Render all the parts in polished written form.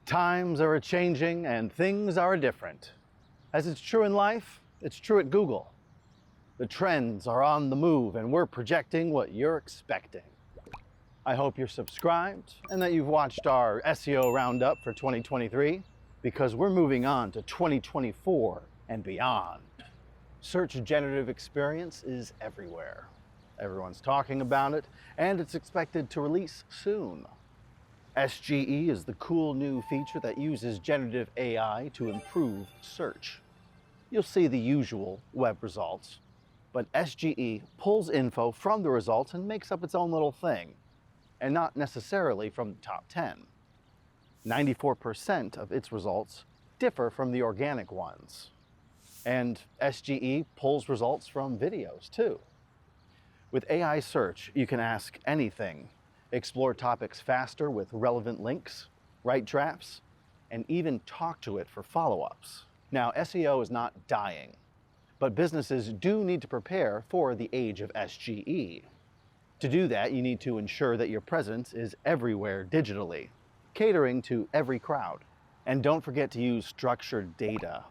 Times are a-changing and things are different. As it's true in life, it's true at Google. The trends are on the move and we're projecting what you're expecting. I hope you're subscribed and that you've watched our SEO Roundup for 2023 because we're moving on to 2024 and beyond. Search Generative Experience is everywhere. Everyone's talking about it and it's expected to release soon. SGE is the cool new feature that uses generative AI to improve search. You'll see the usual web results, but SGE pulls info from the results and makes up its own little thing, and not necessarily from the top 10. 94% of its results differ from the organic ones. And SGE pulls results from videos too. With AI search, you can ask anything, explore topics faster with relevant links, write drafts, and even talk to it for follow-ups. Now, SEO is not dying, but businesses do need to prepare for the age of SGE. To do that, you need to ensure that your presence is everywhere digitally, catering to every crowd. And don't forget to use structured data.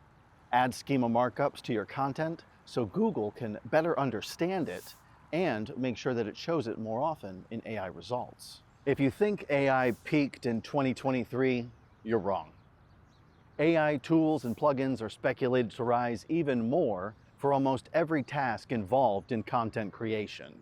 Add schema markups to your content so Google can better understand it and make sure that it shows it more often in AI results. If you think AI peaked in 2023, you're wrong. AI tools and plugins are speculated to rise even more for almost every task involved in content creation.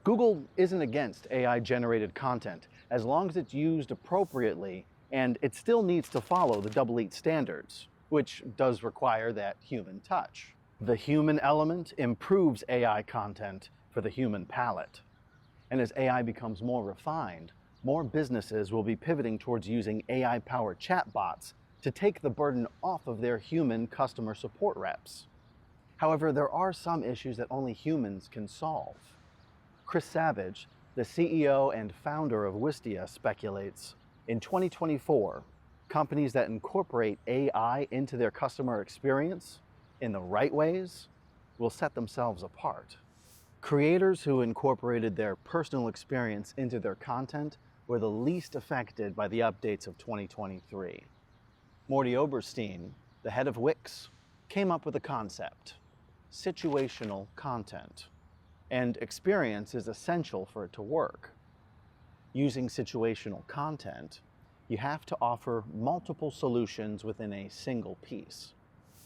Google isn't against AI-generated content as long as it's used appropriately, and it still needs to follow the EEE standards, which does require that human touch. The human element improves AI content for the human palate. And as AI becomes more refined, more businesses will be pivoting towards using AI-powered chatbots to take the burden off of their human customer support reps. However, there are some issues that only humans can solve. Chris Savage, the CEO and founder of Wistia, speculates, in 2024, companies that incorporate AI into their customer experience in the right ways will set themselves apart. Creators who incorporated their personal experience into their content were the least affected by the updates of 2023. Morty Oberstein, the head of Wix, came up with a concept: situational content. And experience is essential for it to work. Using situational content, you have to offer multiple solutions within a single piece.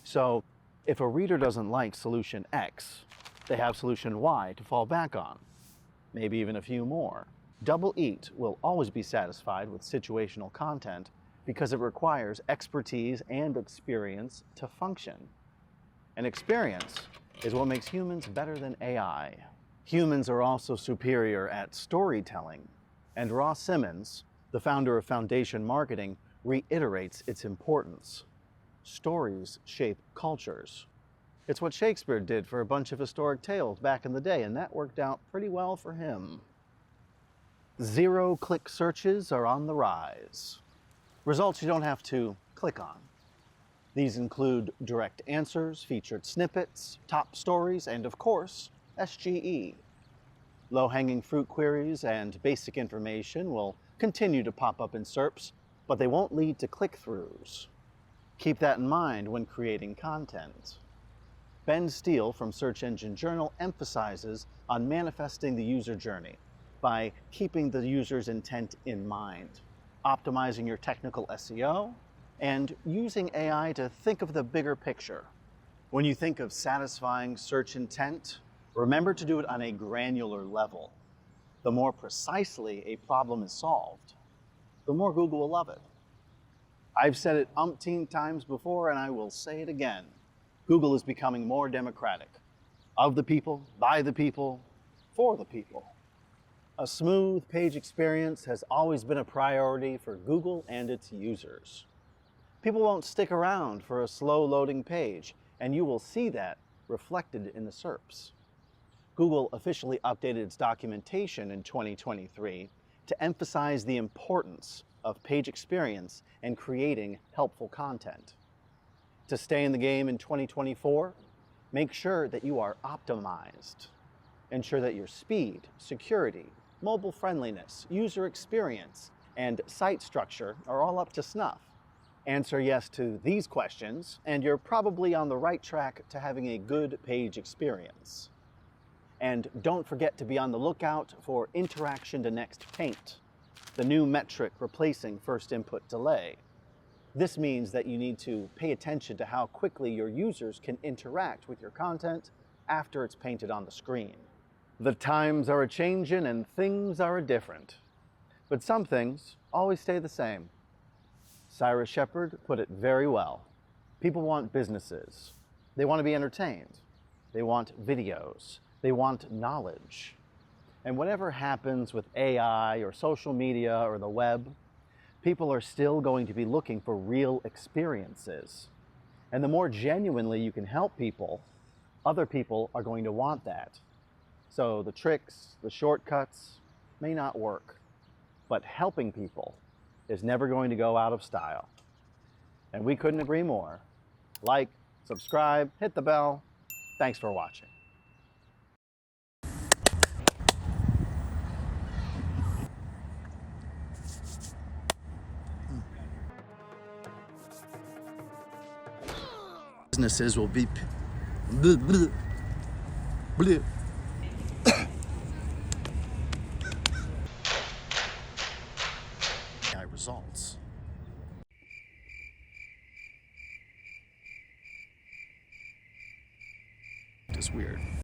So, if a reader doesn't like solution X, they have solution Y to fall back on, maybe even a few more. Double Eat will always be satisfied with situational content because it requires expertise and experience to function. And experience is what makes humans better than AI. Humans are also superior at storytelling, and Ross Simmons, the founder of Foundation Marketing, reiterates its importance. Stories shape cultures. It's what Shakespeare did for a bunch of historic tales back in the day, and that worked out pretty well for him. Zero-click searches are on the rise. Results you don't have to click on. These include direct answers, featured snippets, top stories, and of course, SGE. Low-hanging fruit queries and basic information will continue to pop up in SERPs, but they won't lead to click-throughs. Keep that in mind when creating content. Ben Steele from Search Engine Journal emphasizes on manifesting the user journey by keeping the user's intent in mind, optimizing your technical SEO, and using AI to think of the bigger picture. When you think of satisfying search intent, remember to do it on a granular level. The more precisely a problem is solved, the more Google will love it. I've said it umpteen times before, and I will say it again. Google is becoming more democratic. Of the people, by the people, for the people. A smooth page experience has always been a priority for Google and its users. People won't stick around for a slow-loading page, and you will see that reflected in the SERPs. Google officially updated its documentation in 2023 to emphasize the importance of page experience and creating helpful content. To stay in the game in 2024, make sure that you are optimized. Ensure that your speed, security, mobile friendliness, user experience, and site structure are all up to snuff. Answer yes to these questions, and you're probably on the right track to having a good page experience. And don't forget to be on the lookout for interaction to next paint, the new metric replacing first input delay. This means that you need to pay attention to how quickly your users can interact with your content after it's painted on the screen. The times are a-changin' and things are a-different. But some things always stay the same. Cyrus Shepard put it very well. People want businesses. They want to be entertained. They want videos. They want knowledge. And whatever happens with AI or social media or the web, people are still going to be looking for real experiences. And the more genuinely you can help people, other people are going to want that. So the tricks, the shortcuts may not work, but helping people is never going to go out of style. And we couldn't agree more. Like, subscribe, hit the bell. Thanks for watching. Businesses will be results. It's weird.